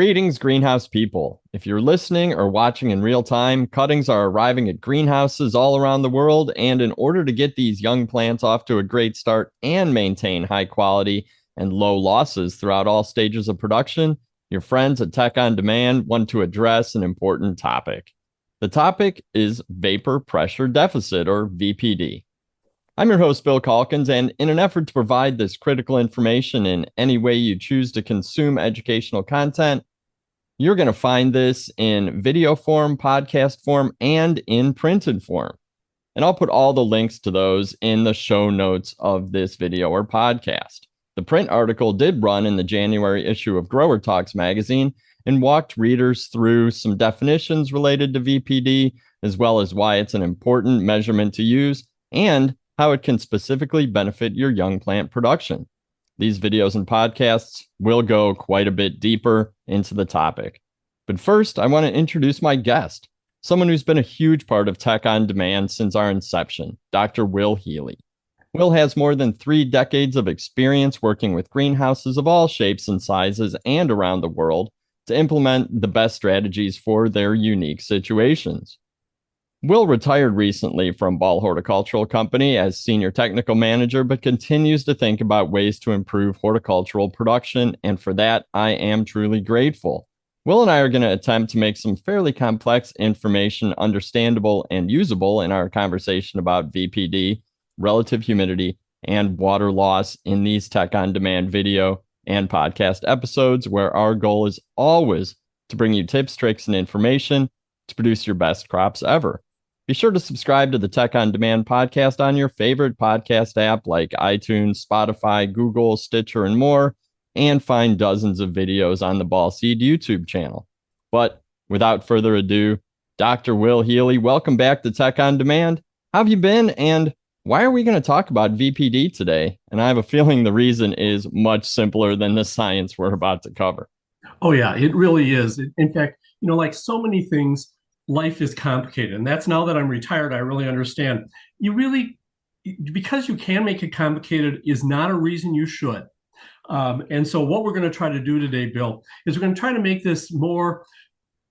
Greetings, greenhouse people. If you're listening or watching in real time, cuttings are arriving at greenhouses all around the world, and in order to get these young plants off to a great start and maintain high quality and low losses throughout all stages of production, your friends at Tech on Demand want to address an important topic. The topic is vapor pressure deficit, or VPD. I'm your host, Bill Calkins, and in an effort to provide this critical information in any way you choose to consume educational content, you're going to find this in video form, podcast form, and in printed form. And I'll put all the links to those in the show notes of this video or podcast. The print article did run in the January issue of GrowerTalks magazine and walked readers through some definitions related to VPD, as well as why it's an important measurement to use and how it can specifically benefit your young plant production. These videos and podcasts will go quite a bit deeper into the topic. But first, I want to introduce my guest, someone who's been a huge part of Tech on Demand since our inception, Dr. Will Healy. Will has more than 3 decades of experience working with greenhouses of all shapes and sizes and around the world to implement the best strategies for their unique situations. Will retired recently from Ball Horticultural Company as senior technical manager, but continues to think about ways to improve horticultural production, and for that, I am truly grateful. Will and I are going to attempt to make some fairly complex information understandable and usable in our conversation about VPD, relative humidity, and water loss in these Tech on Demand video and podcast episodes, where our goal is always to bring you tips, tricks, and information to produce your best crops ever. Be sure to subscribe to the Tech on Demand podcast on your favorite podcast app like iTunes, Spotify, Google, Stitcher, and more, and find dozens of videos on the Ball Seed YouTube channel. But without further ado, Dr. Will Healy, welcome back to Tech on Demand. How have you been, and why are we going to talk about VPD today? And I have a feeling the reason is much simpler than the science we're about to cover. Oh, yeah, it really is. In fact, like so many things, life is complicated. And that's, now that I'm retired, I really understand. Because you can make it complicated is not a reason you should. And so what we're going to try to do today, Bill, is we're going to try to make this more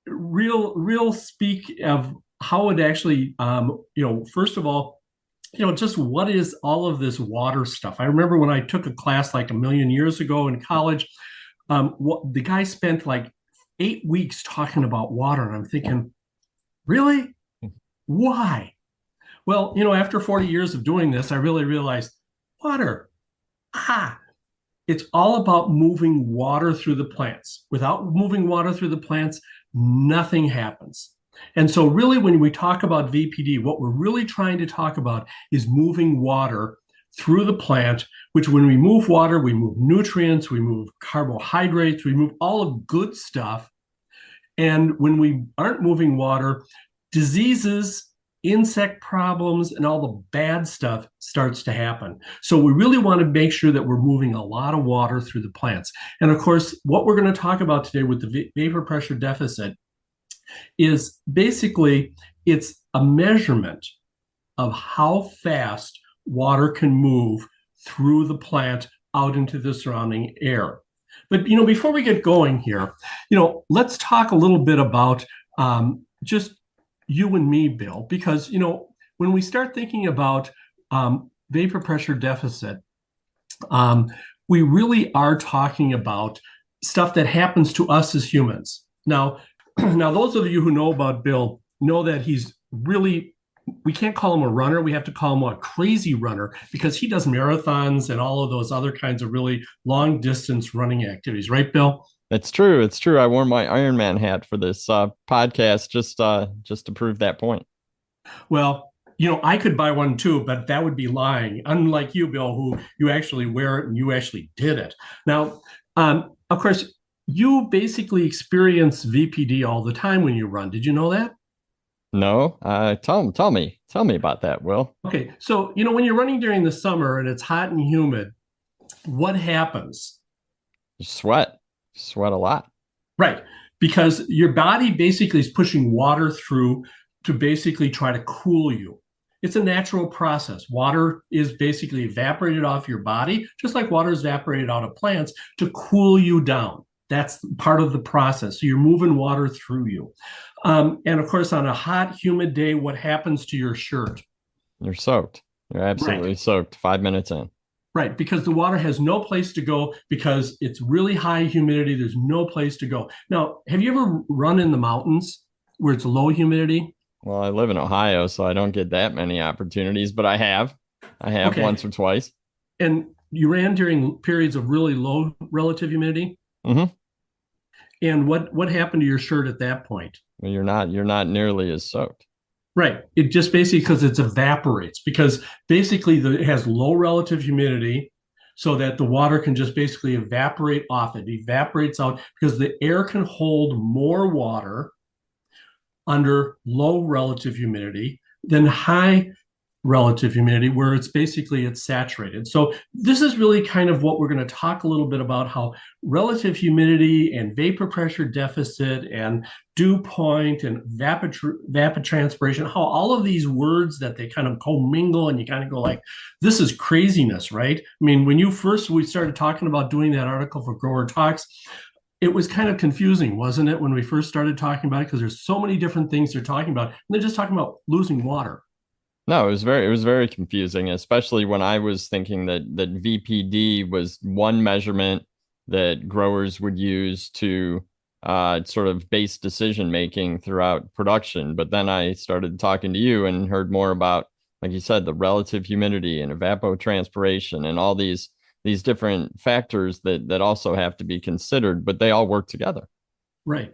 real speak of how it actually, first of all, just what is all of this water stuff? I remember when I took a class like a million years ago in college, the guy spent like 8 weeks talking about water. And I'm thinking, really? Why? Well, after 40 years of doing this, I really realized water. It's all about moving water through the plants. Without moving water through the plants, nothing happens. And so really, when we talk about VPD, what we're really trying to talk about is moving water through the plant, which when we move water, we move nutrients, we move carbohydrates, we move all of good stuff. And when we aren't moving water, diseases, insect problems, and all the bad stuff starts to happen. So we really want to make sure that we're moving a lot of water through the plants. And of course, what we're going to talk about today with the vapor pressure deficit is basically, it's a measurement of how fast water can move through the plant out into the surrounding air. But, before we get going here, let's talk a little bit about just you and me, Bill, because, when we start thinking about vapor pressure deficit, we really are talking about stuff that happens to us as humans. Now, those of you who know about Bill know that he's really, we can't call him a runner. We have to call him a crazy runner, because he does marathons and all of those other kinds of really long distance running activities. Right, Bill? It's true. It's true. I wore my Ironman hat for this podcast just to prove that point. Well, I could buy one too, but that would be lying. Unlike you, Bill, who you actually wear it and you actually did it. Now, of course, you basically experience VPD all the time when you run. Did you know that? No, tell me about that, Will. Okay, so when you're running during the summer and it's hot and humid, what happens? You sweat a lot. Right, because your body basically is pushing water through to basically try to cool you. It's a natural process. Water is basically evaporated off your body, just like water is evaporated out of plants to cool you down. That's part of the process. So you're moving water through you. And of course, on a hot, humid day, what happens to your shirt? You're soaked. You're Right. absolutely soaked 5 minutes in. Right, because the water has no place to go because it's really high humidity. There's no place to go. Now, have you ever run in the mountains where it's low humidity? Well, I live in Ohio, so I don't get that many opportunities, but I have. I have once Okay, or twice. and you ran during periods of really low relative humidity. Hmm. And what happened to your shirt at that point? Well, you're not nearly as soaked. Right, it just basically because it evaporates because basically it has low relative humidity, so that the water can just basically evaporate off. It evaporates out because the air can hold more water under low relative humidity than high relative humidity where it's saturated. So this is really kind of what we're going to talk a little bit about, how relative humidity and vapor pressure deficit and dew point and evapotranspiration, how all of these words that they kind of commingle and you kind of go like, this is craziness, right? I mean, when we started talking about doing that article for GrowerTalks, it was kind of confusing, wasn't it, when we first started talking about it? Because there's so many different things they're talking about. And they're just talking about losing water. No, it was very confusing, especially when I was thinking that VPD was one measurement that growers would use to sort of base decision making throughout production. But then I started talking to you and heard more about, like you said, the relative humidity and evapotranspiration and all these different factors that also have to be considered, but they all work together. Right.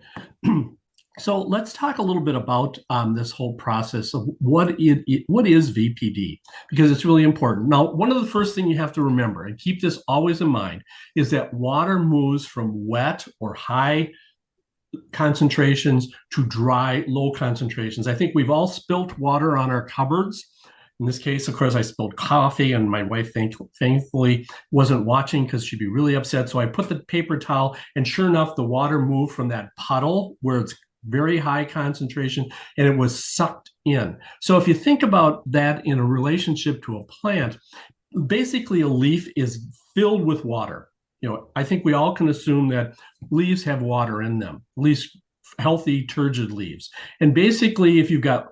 So let's talk a little bit about this whole process of what is VPD, because it's really important. Now, one of the first things you have to remember, and keep this always in mind, is that water moves from wet or high concentrations to dry, low concentrations. I think we've all spilt water on our cupboards. In this case, of course, I spilled coffee, and my wife thankfully wasn't watching because she'd be really upset. So I put the paper towel, and sure enough, the water moved from that puddle where it's very high concentration and it was sucked in. So if you think about that in a relationship to a plant, basically a leaf is filled with water. I think we all can assume that leaves have water in them, at least healthy turgid leaves. And basically, if you've got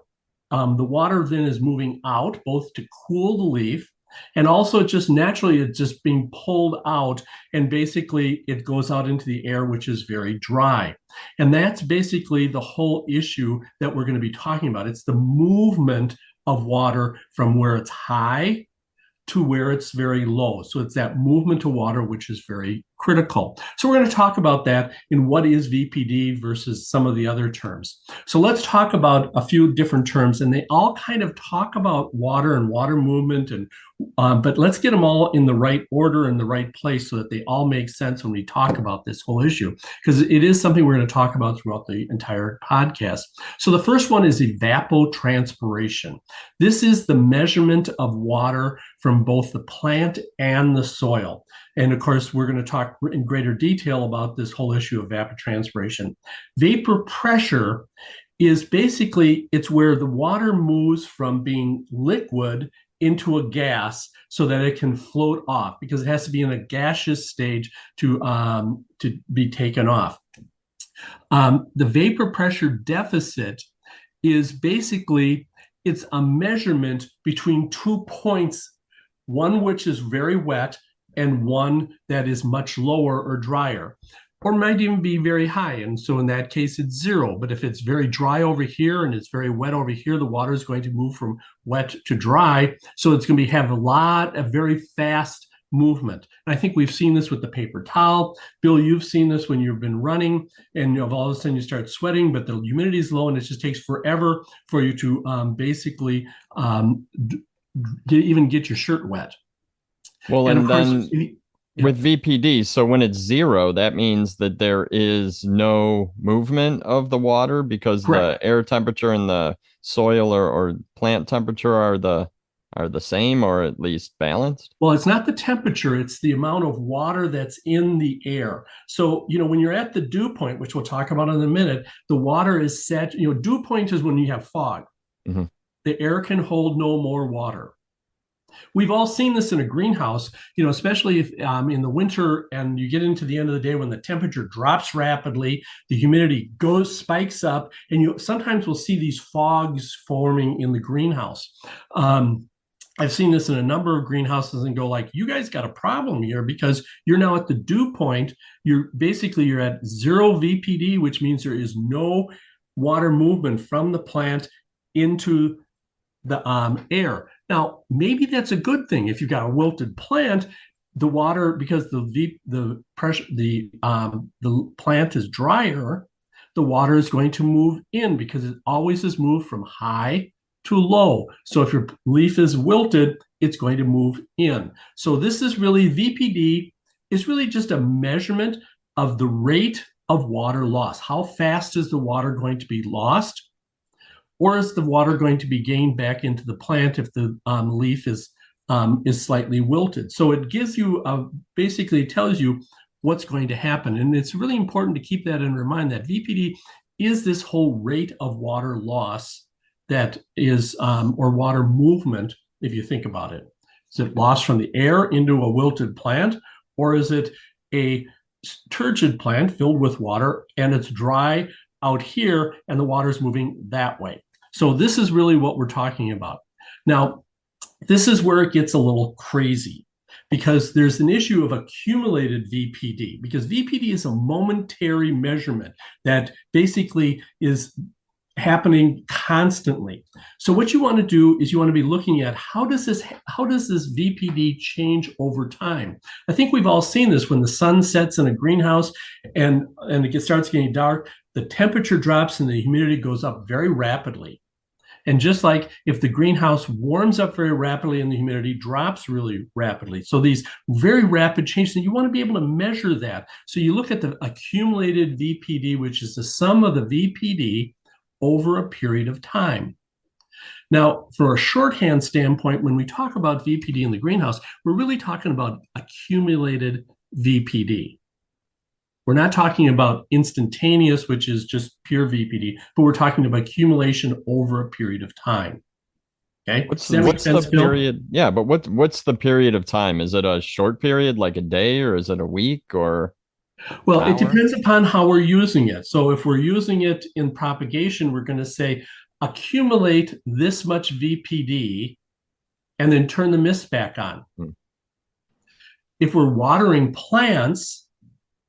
the water then is moving out both to cool the leaf and also just naturally it's just being pulled out, and basically it goes out into the air, which is very dry. And that's basically the whole issue that we're going to be talking about. It's the movement of water from where it's high to where it's very low. So it's that movement to water, which is very critical. So we're going to talk about that in what is VPD versus some of the other terms. So let's talk about a few different terms, and they all kind of talk about water and water movement, and but let's get them all in the right order and the right place so that they all make sense when we talk about this whole issue, because it is something we're going to talk about throughout the entire podcast. So the first one is evapotranspiration. This is the measurement of water from both the plant and the soil. And of course, we're going to talk in greater detail about this whole issue of evapotranspiration. Vapor pressure is basically, it's where the water moves from being liquid into a gas so that it can float off, because it has to be in a gaseous stage to be taken off. The vapor pressure deficit is basically, it's a measurement between 2 points, one which is very wet and one that is much lower or drier, or might even be very high. And so in that case, it's zero. But if it's very dry over here and it's very wet over here, the water is going to move from wet to dry. So it's going to have a lot of very fast movement. And I think we've seen this with the paper towel. Bill, you've seen this when you've been running and all of a sudden you start sweating, but the humidity is low and it just takes forever for you to basically even get your shirt wet. Well, And of and course, then yeah. with VPD, so when it's zero, that means that there is no movement of the water because the Correct. air temperature and the soil or plant temperature are the same or at least balanced. Well, it's not the temperature, it's the amount of water that's in the air. So, when you're at the dew point, which we'll talk about in a minute, the water is set, dew point is when you have fog. Hmm. The air can hold no more water. We've all seen this in a greenhouse, especially if in the winter and you get into the end of the day when the temperature drops rapidly, the humidity spikes up, and you sometimes will see these fogs forming in the greenhouse. I've seen this in a number of greenhouses and go like, you guys got a problem here because you're now at the dew point. You're at 0 VPD, which means there is no water movement from the plant into the air. Now, maybe that's a good thing. If you've got a wilted plant, the water, because the plant is drier, the water is going to move in because it always is moved from high to low. So if your leaf is wilted, it's going to move in. So this is really VPD is really just a measurement of the rate of water loss. How fast is the water going to be lost? Or is the water going to be gained back into the plant if the leaf is slightly wilted? So it gives you, basically tells you what's going to happen. And it's really important to keep that in mind, that VPD is this whole rate of water loss that is, or water movement, if you think about it. Is it loss from the air into a wilted plant, or is it a turgid plant filled with water and it's dry out here and the water is moving that way? So this is really what we're talking about. Now, this is where it gets a little crazy because there's an issue of accumulated VPD, because VPD is a momentary measurement that basically is happening constantly. So what you want to do is you want to be looking at how does this VPD change over time? I think we've all seen this when the sun sets in a greenhouse and it starts getting dark, the temperature drops and the humidity goes up very rapidly. And just like if the greenhouse warms up very rapidly and the humidity drops really rapidly. So these very rapid changes, and you want to be able to measure that. So you look at the accumulated VPD, which is the sum of the VPD over a period of time. Now, for a shorthand standpoint, when we talk about VPD in the greenhouse, we're really talking about accumulated VPD. We're not talking about instantaneous, which is just pure VPD, but we're talking about accumulation over a period of time. Okay. What's the period? Yeah, but what's the period of time? Is it a short period, like a day, or is it a week, or well, it depends upon how we're using it. So if we're using it in propagation, we're going to say accumulate this much VPD and then turn the mist back on. If we're watering plants,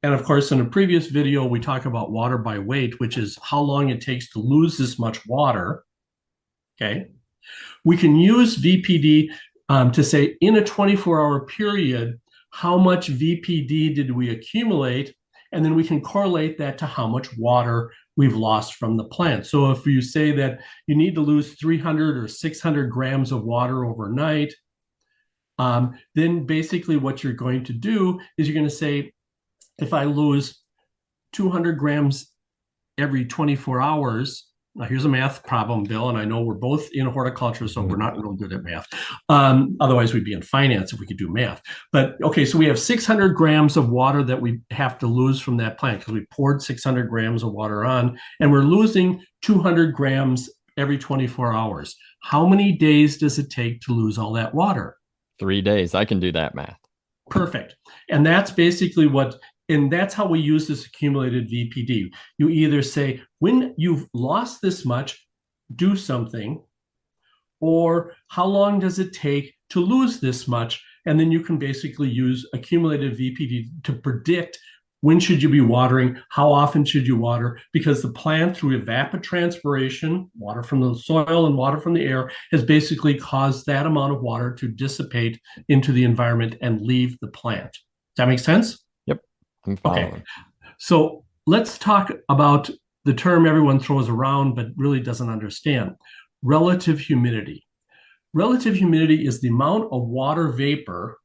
and of course, in a previous video, we talk about water by weight, which is how long it takes to lose this much water. Okay. We can use VPD to say in a 24-hour period, how much VPD did we accumulate? And then we can correlate that to how much water we've lost from the plant. So if you say that you need to lose 300 or 600 grams of water overnight, then basically what you're going to do is you're going to say, if I lose 200 grams every 24 hours, now here's a math problem, Bill, and I know we're both in horticulture, so we're not real good at math. Otherwise, we'd be in finance if we could do math. But okay, so we have 600 grams of water that we have to lose from that plant because we poured 600 grams of water on, and we're losing 200 grams every 24 hours. How many days does it take to lose all that water? 3 days. I can do that math. Perfect. And that's basically and that's how we use this accumulated VPD. You either say, when you've lost this much, do something, or how long does it take to lose this much? And then you can basically use accumulated VPD to predict when should you be watering, how often should you water, because the plant, through evapotranspiration, water from the soil and water from the air, has basically caused that amount of water to dissipate into the environment and leave the plant. Does that make sense? Okay, so let's talk about the term everyone throws around but really doesn't understand, relative humidity. Relative humidity is the amount of water vapor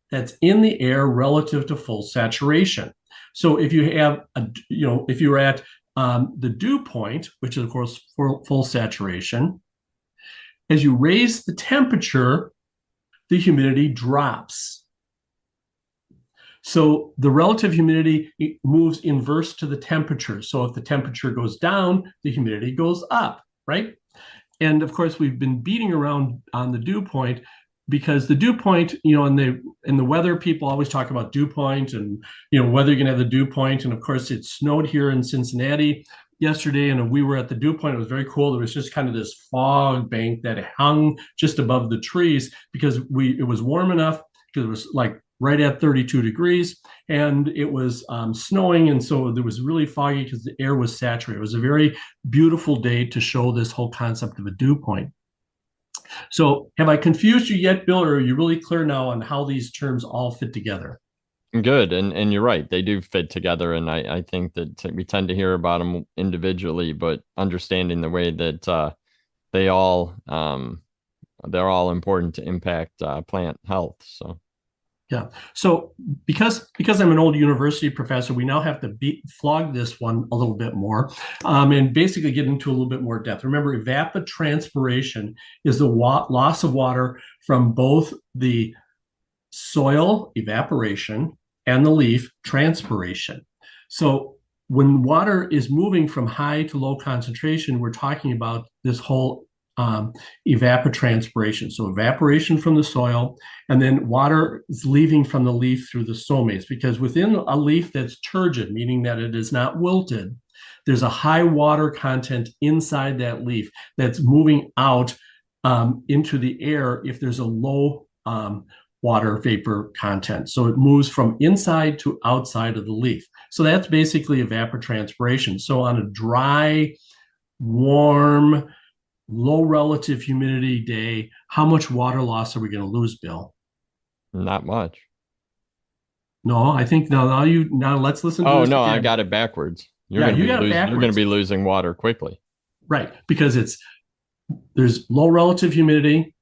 that's in the air relative to full saturation. So if you have, if you're at the dew point, which is of course full saturation, as you raise the temperature, the humidity drops. So the relative humidity moves inverse to the temperature. So if the temperature goes down, the humidity goes up, right? And of course, we've been beating around on the dew point. because the dew point, in the weather, people always talk about dew point and whether you're going to have the dew point. And of course, it snowed here in Cincinnati yesterday, and we were at the dew point. It was very cool. There was just kind of this fog bank that hung just above the trees because it was warm enough, because it was like right at 32 degrees, and it was snowing, and so it was really foggy because the air was saturated. It was a very beautiful day to show this whole concept of a dew point. So have I confused you yet, Bill, or are you really clear now on how these terms all fit together? Good. And you're right. They do fit together. And I think that we tend to hear about them individually, but understanding the way that they all they're all important to impact plant health. So Yeah. So because I'm an old university professor, we now have to flog this one a little bit more, and basically get into a little bit more depth. Remember, evapotranspiration is the loss of water from both the soil, evaporation, and the leaf, transpiration. So when water is moving from high to low concentration, we're talking about this whole evapotranspiration. So evaporation from the soil, and then water is leaving from the leaf through the stomates, because within a leaf that's turgid, meaning that it is not wilted, there's a high water content inside that leaf that's moving out into the air if there's a low water vapor content. So it moves from inside to outside of the leaf. So that's basically evapotranspiration. So on a dry, warm, low relative humidity day, how much water loss are we going to lose, Bill? not much. No, I think now let's listen to Oh this no, again. I got it backwards. Yeah, you got it You're going to backwards. be losing water quickly. Right, because there's low relative humidity,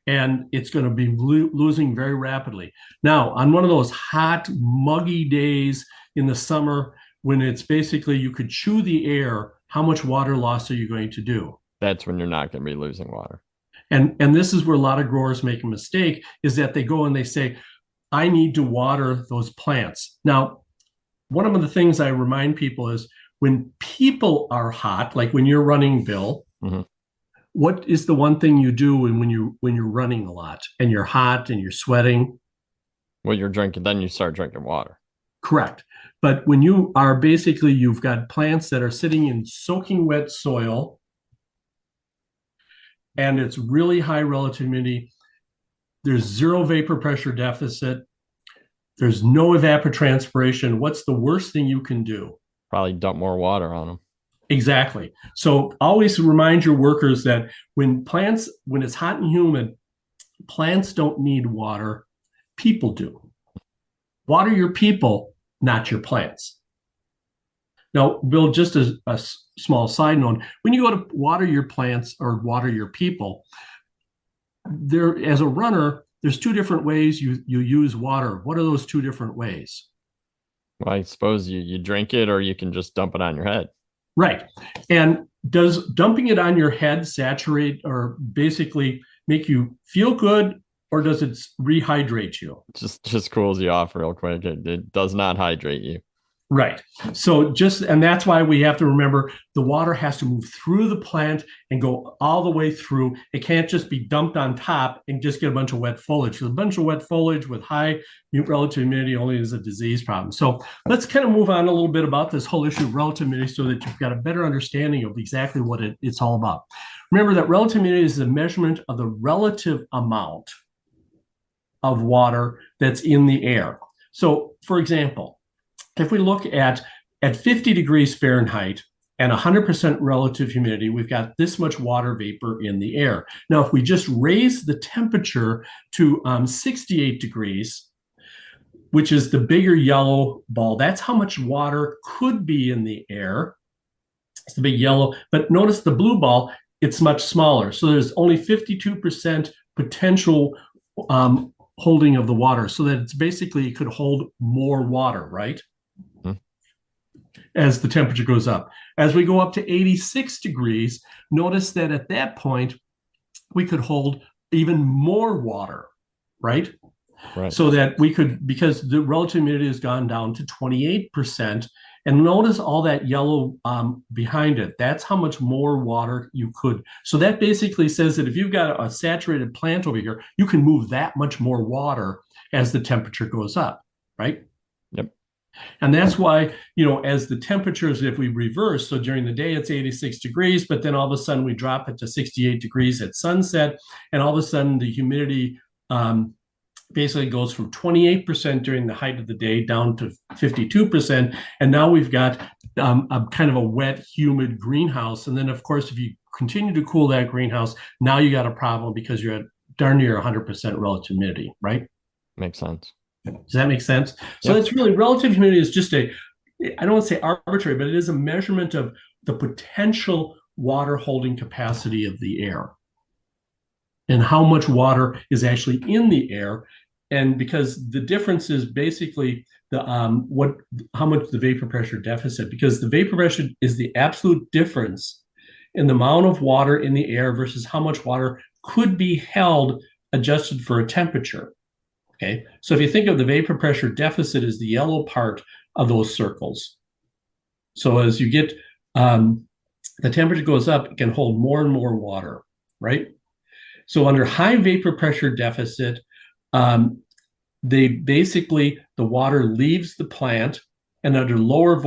and it's going to be losing very rapidly. Now, on one of those hot, muggy days in the summer, when it's basically you could chew the air, how much water loss are you going to do? That's when you're not going to be losing water. And this is where a lot of growers make a mistake, is that they go and they say, I need to water those plants. Now, one of the things I remind people is when people are hot, like when you're running, Bill, Mm-hmm. what is the one thing you do when you're running a lot and you're hot and you're sweating? Well, you're drinking, then you start drinking water. Correct. But when you are basically, you've got plants that are sitting in soaking wet soil and it's really high relative humidity, there's zero vapor pressure deficit, there's no evapotranspiration. What's the worst thing you can do? Probably dump more water on them. Exactly. So always remind your workers that when it's hot and humid, plants don't need water, people do. Water your people, not your plants. Now, Bill, just a small side note, when you go to water your plants or water your people, as a runner, there's two different ways you use water. What are those two different ways? Well, I suppose you drink it, or you can just dump it on your head. Right. And does dumping it on your head saturate or basically make you feel good, or does it rehydrate you? Just cools you off real quick. It does not hydrate you. Right. So and that's why we have to remember the water has to move through the plant and go all the way through. It can't just be dumped on top and just get a bunch of wet foliage. Because a bunch of wet foliage with high relative humidity only is a disease problem. So let's kind of move on a little bit about this whole issue of relative humidity so that you've got a better understanding of exactly what it's all about. Remember that relative humidity is the measurement of the relative amount of water that's in the air. So, for example, if we look at 50 degrees Fahrenheit and 100% relative humidity, we've got this much water vapor in the air. Now, if we just raise the temperature to 68 degrees, which is the bigger yellow ball, that's how much water could be in the air. It's the big yellow, but notice the blue ball, it's much smaller. So there's only 52% potential holding of the water, so that it's basically, it could hold more water, right? As the temperature goes up. As we go up to 86 degrees, notice that at that point, we could hold even more water, right? Right. So that we could, because the relative humidity has gone down to 28%, And notice all that yellow behind it. That's how much more water you could. So that basically says that if you've got a saturated plant over here, you can move that much more water as the temperature goes up, right? Yep. And that's why, as the temperatures, if we reverse, so during the day it's 86 degrees, but then all of a sudden we drop it to 68 degrees at sunset, and all of a sudden the humidity basically goes from 28% during the height of the day down to 52%. And now we've got a kind of a wet, humid greenhouse. And then, of course, if you continue to cool that greenhouse, now you got a problem because you're at darn near 100% relative humidity, right? Makes sense. Does that make sense? So it's really, relative humidity is just I don't want to say arbitrary, but it is a measurement of the potential water holding capacity of the air and how much water is actually in the air. And because the difference is basically how much the vapor pressure deficit, because the vapor pressure is the absolute difference in the amount of water in the air versus how much water could be held adjusted for a temperature. Okay, so if you think of the vapor pressure deficit as the yellow part of those circles. So as you get the temperature goes up, it can hold more and more water, right? So under high vapor pressure deficit, the water leaves the plant, and under lower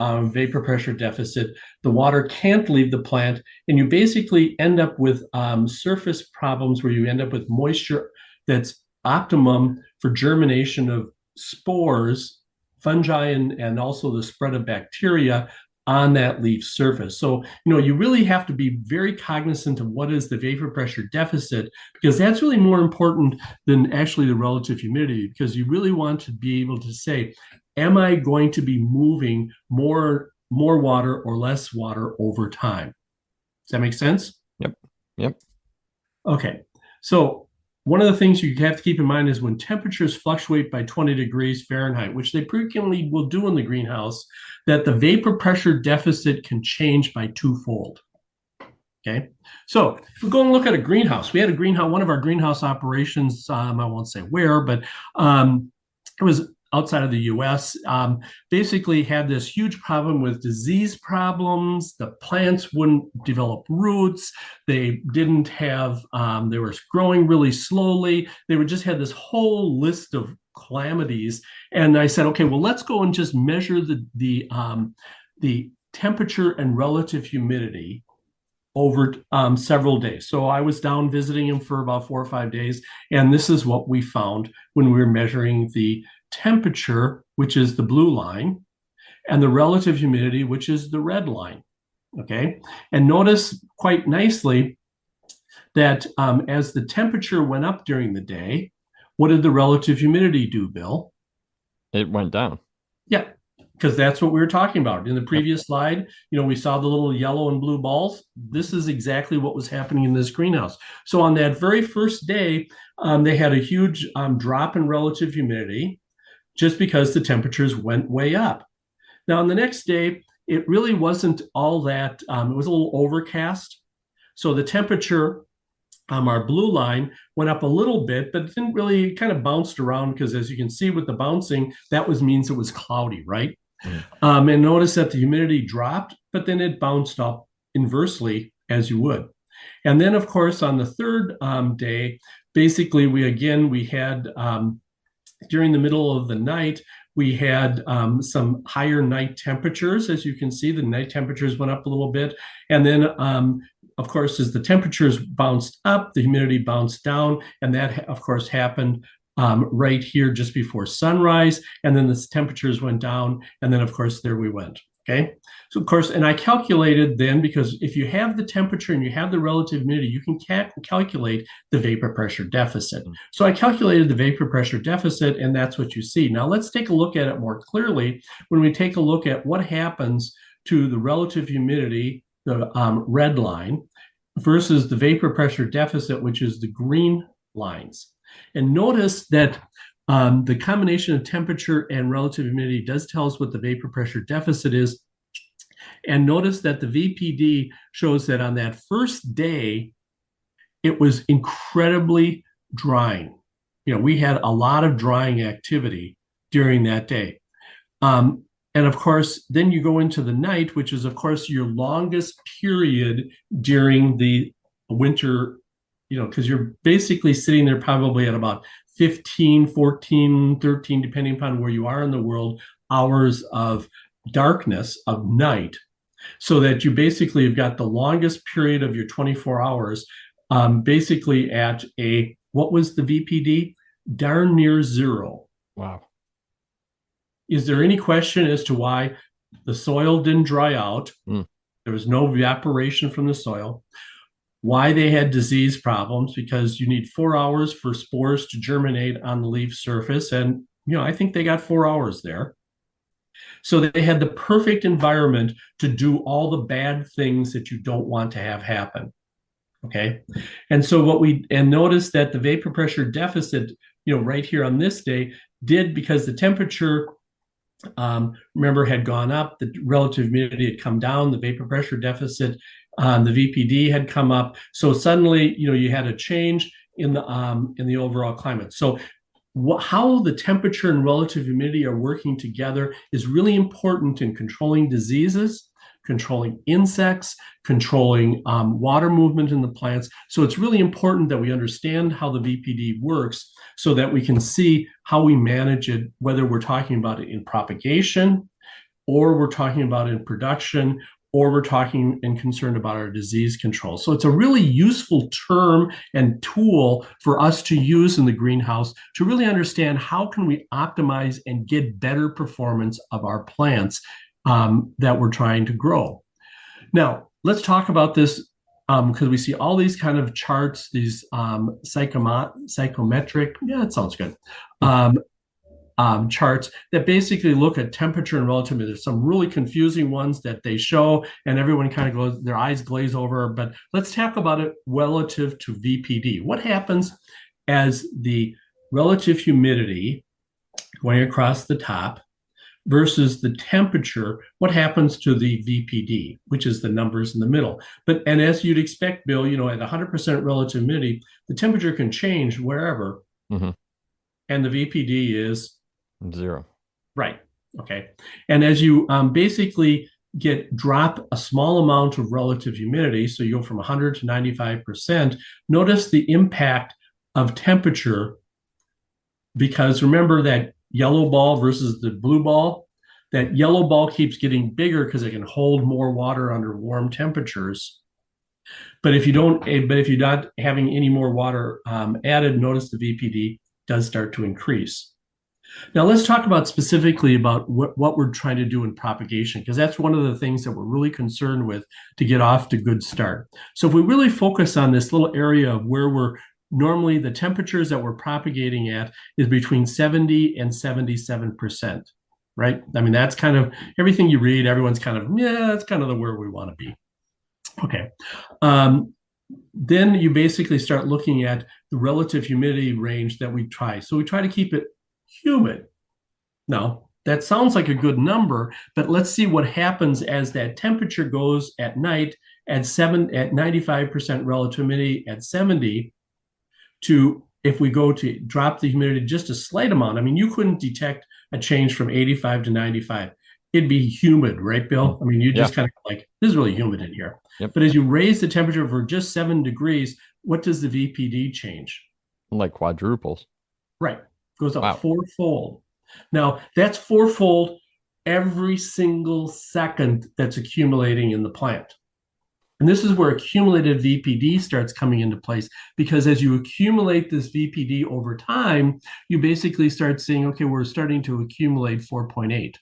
vapor pressure deficit, the water can't leave the plant, and you basically end up with surface problems where you end up with moisture that's optimum for germination of spores, fungi, and also the spread of bacteria on that leaf surface. So, you really have to be very cognizant of what is the vapor pressure deficit, because that's really more important than actually the relative humidity, because you really want to be able to say, am I going to be moving more water or less water over time? Does that make sense? Yep. Okay. So one of the things you have to keep in mind is when temperatures fluctuate by 20 degrees Fahrenheit, which they frequently will do in the greenhouse, that the vapor pressure deficit can change by twofold. Okay, so if we go and look at a greenhouse, we had a greenhouse, one of our greenhouse operations, I won't say where, but it was outside of the US, basically had this huge problem with disease problems. The plants wouldn't develop roots. They didn't have, they were growing really slowly. They would just had this whole list of calamities. And I said, okay, well, let's go and just measure the temperature and relative humidity over several days. So I was down visiting him for about 4 or 5 days, and this is what we found when we were measuring the temperature, which is the blue line, and the relative humidity, which is the red line. Okay, and notice quite nicely that as the temperature went up during the day, what did the relative humidity do, Bill? It went down. Yeah, because that's what we were talking about. In the previous slide, we saw the little yellow and blue balls. This is exactly what was happening in this greenhouse. So on that very first day, they had a huge drop in relative humidity just because the temperatures went way up. Now, on the next day, it really wasn't all that, it was a little overcast. So the temperature, our blue line, went up a little bit, but it didn't really, kind of bounced around, because as you can see with the bouncing, that means it was cloudy, right? And notice that the humidity dropped, but then it bounced up inversely, as you would. And then, of course, on the third day, basically, we had, during the middle of the night, we had some higher night temperatures. As you can see, the night temperatures went up a little bit. And then, of course, as the temperatures bounced up, the humidity bounced down. And that, of course, happened right here just before sunrise. And then the temperatures went down. And then, of course, there we went. Okay. So, of course, and I calculated then, because if you have the temperature and you have the relative humidity, you can calculate the vapor pressure deficit. So I calculated the vapor pressure deficit, and that's what you see. Now let's take a look at it more clearly when we take a look at what happens to the relative humidity, the red line, versus the vapor pressure deficit, which is the green lines. And notice that the combination of temperature and relative humidity does tell us what the vapor pressure deficit is. And notice that the VPD shows that on that first day, it was incredibly drying. We had a lot of drying activity during that day. And And of course, then you go into the night, which is, of course, your longest period during the winter, because you're basically sitting there probably at about 15, 14, 13, depending upon where you are in the world, hours of darkness of night. So that you basically have got the longest period of your 24 hours, basically at what was the VPD? Darn near zero. Wow. Is there any question as to why the soil didn't dry out? Mm. There was no evaporation from the soil. Why they had disease problems? Because you need 4 hours for spores to germinate on the leaf surface. And, I think they got 4 hours there. So they had the perfect environment to do all the bad things that you don't want to have happen. Okay. And so notice that the vapor pressure deficit, right here on this day did, because the temperature, remember, had gone up, the relative humidity had come down, the vapor pressure deficit, the VPD had come up. So suddenly, you had a change in the overall climate. So how the temperature and relative humidity are working together is really important in controlling diseases, controlling insects, controlling water movement in the plants. So it's really important that we understand how the VPD works so that we can see how we manage it, whether we're talking about it in propagation, or we're talking about it in production, or we're talking and concerned about our disease control. So it's a really useful term and tool for us to use in the greenhouse to really understand how can we optimize and get better performance of our plants that we're trying to grow. Now, let's talk about this because we see all these kind of charts, these psychometric, yeah, that sounds good, charts that basically look at temperature and relative humidity. There's some really confusing ones that they show, and everyone kind of goes, their eyes glaze over. But let's talk about it relative to VPD. What happens as the relative humidity going across the top versus the temperature? What happens to the VPD, which is the numbers in the middle? And as you'd expect, Bill, at 100% relative humidity, the temperature can change wherever, mm-hmm. and the VPD is zero. Right. Okay. And as you basically drop a small amount of relative humidity, so you go from 100 to 95%, notice the impact of temperature, because remember that yellow ball versus the blue ball? That yellow ball keeps getting bigger because it can hold more water under warm temperatures. But if you're not having any more water added, notice the VPD does start to increase. Now let's talk about specifically about what we're trying to do in propagation, because that's one of the things that we're really concerned with to get off to a good start. So if we really focus on this little area of where we're normally, the temperatures that we're propagating at is between 70 and 77%, right? I mean, that's kind of everything you read, everyone's kind of, yeah, that's kind of where we want to be. Okay. Then you basically start looking at the relative humidity range that we try. So we try to keep it humid. Now, that sounds like a good number, but let's see what happens as that temperature goes at night at 95% relative humidity at 70 to, if we go to drop the humidity just a slight amount. I mean, you couldn't detect a change from 85 to 95. It'd be humid, right, Bill? I mean, you just kind of like, this is really humid in here. Yep. But as you raise the temperature for just 7 degrees, what does the VPD change? Like quadruples. Right. Goes up fourfold. Now, that's fourfold every single second that's accumulating in the plant. And this is where accumulated VPD starts coming into place, because as you accumulate this VPD over time, you basically start seeing, okay, we're starting to accumulate 4.8.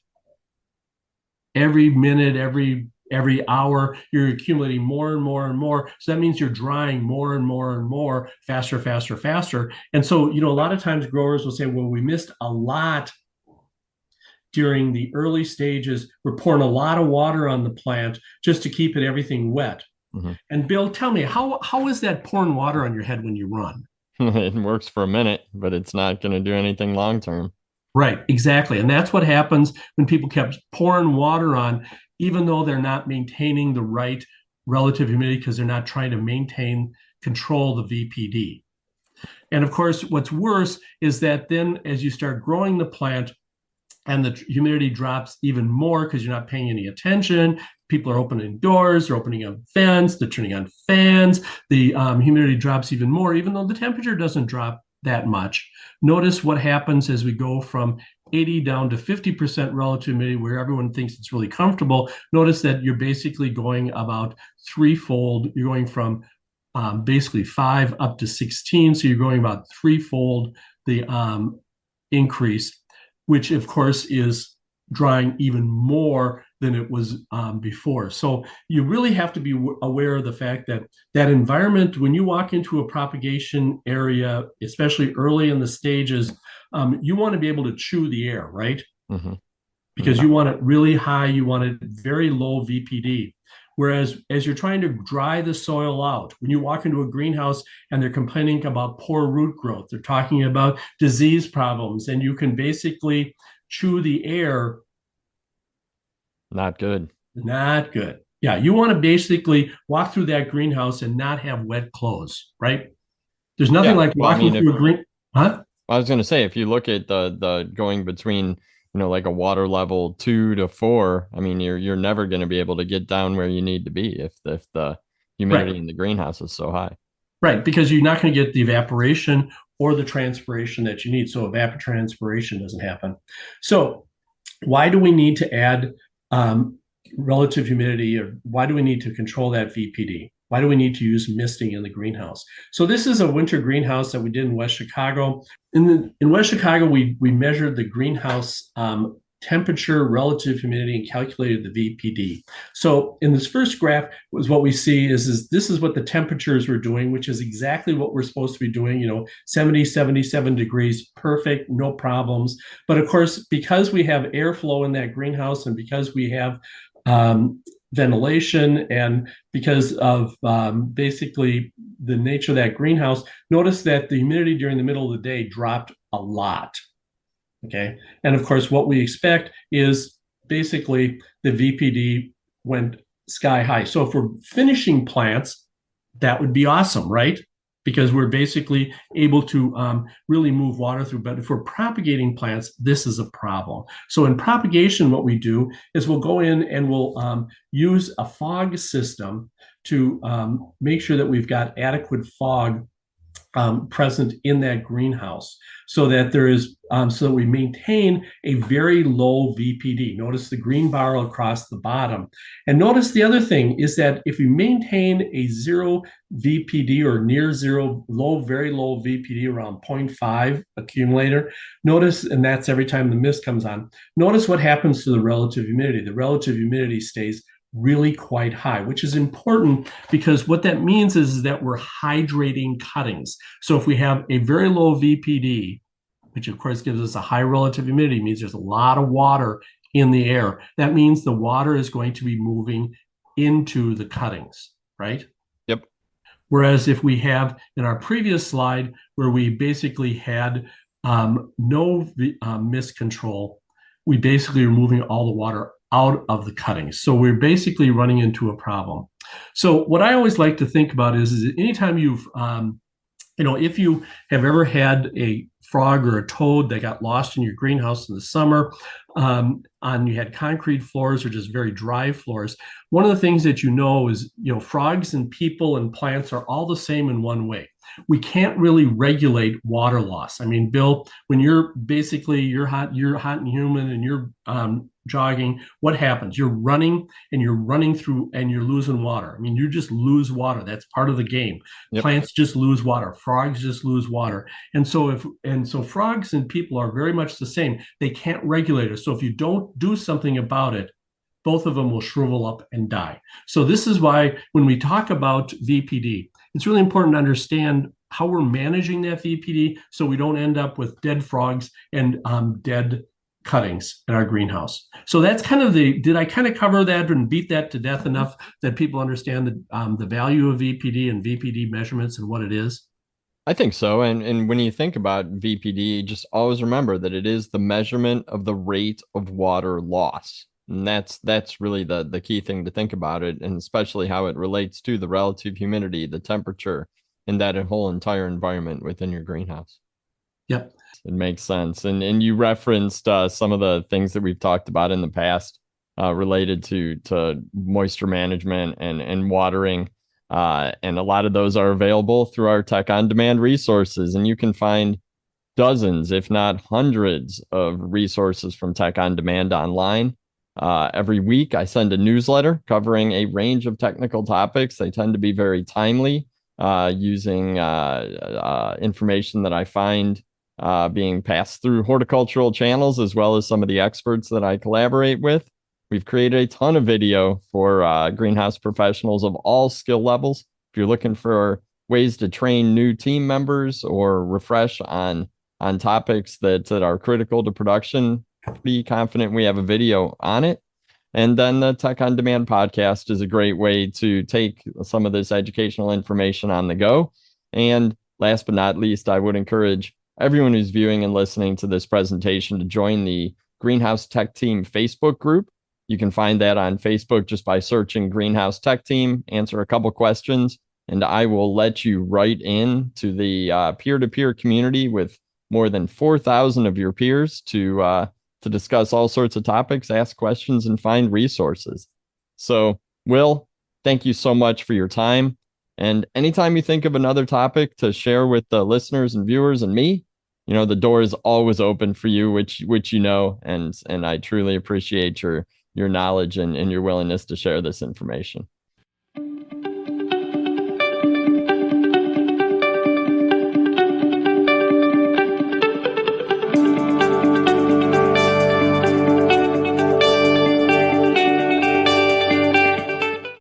Every minute, every hour, you're accumulating more and more and more. So that means you're drying more and more and more, faster, faster, faster. And so, a lot of times growers will say, well, we missed a lot during the early stages. We're pouring a lot of water on the plant just to keep everything wet. Mm-hmm. And Bill, tell me, how is that pouring water on your head when you run? It works for a minute, but it's not going to do anything long term. Right, exactly. And that's what happens when people kept pouring water on, even though they're not maintaining the right relative humidity, because they're not trying to control the VPD. And of course, what's worse is that then as you start growing the plant, and the humidity drops even more because you're not paying any attention. People are opening doors, they're opening up vents, they're turning on fans. The humidity drops even more, even though the temperature doesn't drop that much. Notice what happens as we go from 80 down to 50% relative humidity, where everyone thinks it's really comfortable. Notice that you're basically going about threefold. You're going from basically 5 up to 16. So you're going about threefold the increase, which of course is drying even more than it was before. So you really have to be aware of the fact that that environment, when you walk into a propagation area, especially early in the stages, you want to be able to chew the air, right? Mm-hmm. Because Yeah. you want it really high, you want it very low VPD. Whereas as you're trying to dry the soil out, when you walk into a greenhouse and they're complaining about poor root growth, they're talking about disease problems, and you can basically chew the air. Not good. Not good. Yeah, you want to basically walk through that greenhouse and not have wet clothes, right? There's nothing Yeah. like Well, I walking mean, if through a green, huh? I was going to say, if you look at the going between, like a water level 2 to 4, I mean, you're never going to be able to get down where you need to be if the Right, humidity in the greenhouse is so high. right, because you're not going to get the evaporation or the transpiration that you need. So evapotranspiration doesn't happen. So why do we need to add um, relative humidity, or why do we need to control that VPD? Why do we need to use misting in the greenhouse? So this is a winter greenhouse that we did in West Chicago. In West Chicago, we measured the greenhouse temperature, relative humidity, and calculated the VPD. So in this first graph, was what we see is this is what the temperatures were doing, which is exactly what we're supposed to be doing. 70, 77 degrees, perfect, no problems. But of course, because we have airflow in that greenhouse, and because we have ventilation, and because of basically the nature of that greenhouse, notice that the humidity during the middle of the day dropped a lot. Okay. And of course, what we expect is basically the VPD went sky high. So if we're finishing plants, that would be awesome, right? Because we're basically able to really move water through. But if we're propagating plants, this is a problem. So in propagation, what we do is we'll go in and we'll use a fog system to make sure that we've got adequate fog present in that greenhouse, so that there is so that we maintain a very low VPD. Notice the green bar across the bottom. And notice the other thing is that if we maintain a zero VPD, or near zero, very low VPD, around 0.5 accumulator, notice, and that's every time the mist comes on, notice what happens to the relative humidity. The relative humidity stays really quite high, which is important, because what that means is that we're hydrating cuttings. So if we have a very low VPD, which of course gives us a high relative humidity, means there's a lot of water in the air. That means the water is going to be moving into the cuttings, right? Yep. Whereas if we have in our previous slide, where we basically had no mist control, we basically are moving all the water out of the cuttings. So we're basically running into a problem. So what I always like to think about is anytime you've if you have ever had a frog or a toad that got lost in your greenhouse in the summer, you had concrete floors or just very dry floors, one of the things that is, frogs and people and plants are all the same in one way. We can't really regulate water loss. I mean, Bill, when you're hot and humid, and you're jogging, what happens? You're running through, and you're losing water. I mean, you just lose water. That's part of the game. Yep. Plants just lose water. Frogs just lose water. And so frogs and people are very much the same. They can't regulate it. So if you don't do something about it, both of them will shrivel up and die. So this is why when we talk about VPD, it's really important to understand how we're managing that VPD, so we don't end up with dead frogs and dead cuttings in our greenhouse. So that's kind of did I kind of cover that and beat that to death enough that people understand the value of VPD and VPD measurements and what it is? I think so. And when you think about VPD, just always remember that it is the measurement of the rate of water loss. And that's really the key thing to think about it, and especially how it relates to the relative humidity, the temperature, and that whole entire environment within your greenhouse. Yep. It makes sense. And you referenced some of the things that we've talked about in the past related to moisture management and watering. And a lot of those are available through our Tech on Demand resources. And you can find dozens, if not hundreds, of resources from Tech on Demand online. Every week, I send a newsletter covering a range of technical topics. They tend to be very timely, using information that I find being passed through horticultural channels, as well as some of the experts that I collaborate with. We've created a ton of video for greenhouse professionals of all skill levels. If you're looking for ways to train new team members or refresh on topics that are critical to production, pretty confident we have a video on it. And then the Tech on Demand podcast is a great way to take some of this educational information on the go. And last but not least, I would encourage everyone who's viewing and listening to this presentation to join the Greenhouse Tech Team Facebook group. You can find that on Facebook just by searching Greenhouse Tech Team, answer a couple questions, and I will let you right in to the peer-to-peer community with more than 4,000 of your peers to discuss all sorts of topics, ask questions, and find resources. So, Will, thank you so much for your time. And anytime you think of another topic to share with the listeners and viewers and me, the door is always open for you, which and I truly appreciate your knowledge and your willingness to share this information.